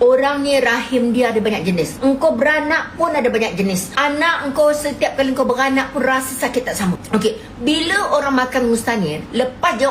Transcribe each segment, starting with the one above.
Orang ni rahim dia ada banyak jenis. Engkau beranak pun ada banyak jenis. Anak engkau setiap kali engkau beranak pun rasa sakit tak sama. Okey, bila orang makan Mustanir, lepas je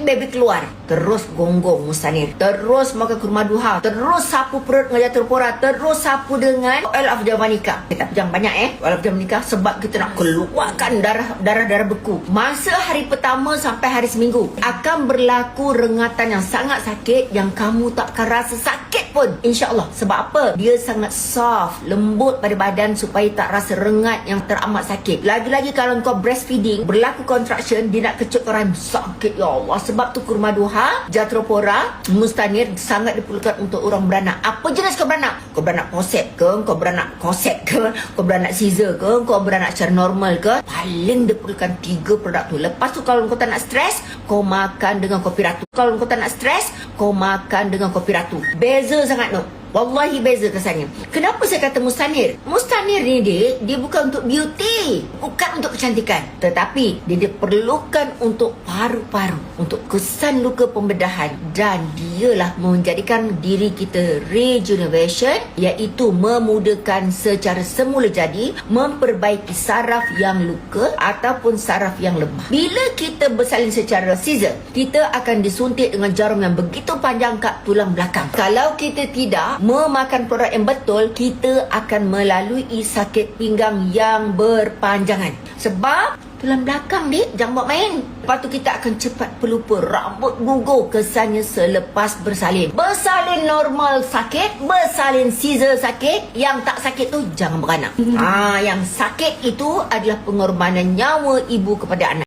baby keluar, terus gonggong Mustanir, terus makan kurma duha, terus sapu perut dengan Jatropora, terus sapu dengan oil of Javanica. Kita jangan banyak oil of Javanica, sebab kita nak keluarkan darah beku. Masa hari pertama sampai hari seminggu akan berlaku rengatan yang sangat sakit, yang kamu tak akan rasa sakit pun, insya-Allah. Sebab apa? Dia sangat soft, lembut pada badan supaya tak rasa rengat yang teramat sakit. Lagi-lagi kalau kau breastfeeding, berlaku contraction, dia nak kecut rahim, sakit ya Allah. Sebab tu kurma duha, Jatropora, Mustanir sangat diperlukan untuk orang beranak. Apa jenis kau beranak? Kau beranak forceps ke? Kau beranak corset ke? Kau beranak scissor ke? Kau beranak secara normal ke? Paling diperlukan 3 produk tu. Lepas tu kalau kau tak nak stres, kau makan dengan kopi ratu. Kalau kau tak nak stres, kau makan dengan kopi ratu. Beza sangat tu. Wallahi beza kesannya. Kenapa saya kata Mustanir? Mustanir ni dia bukan untuk beauty, bukan untuk kecantikan, tetapi dia diperlukan untuk paru-paru, untuk kesan luka pembedahan, dan dialah menjadikan diri kita rejuvenation, iaitu memudahkan secara semula jadi, memperbaiki saraf yang luka ataupun saraf yang lemah. Bila kita bersalin secara scissor, kita akan disuntik dengan jarum yang begitu panjang kat tulang belakang. Kalau kita tidak memakan produk yang betul, kita akan melalui sakit pinggang yang berpanjangan. Sebab tulang belakang jangan buat main. Lepas tu kita akan cepat pelupa, rambut gugur kesannya selepas bersalin. Bersalin normal sakit, bersalin scissor sakit. Yang tak sakit tu jangan beranak. Yang sakit itu adalah pengorbanan nyawa ibu kepada anak.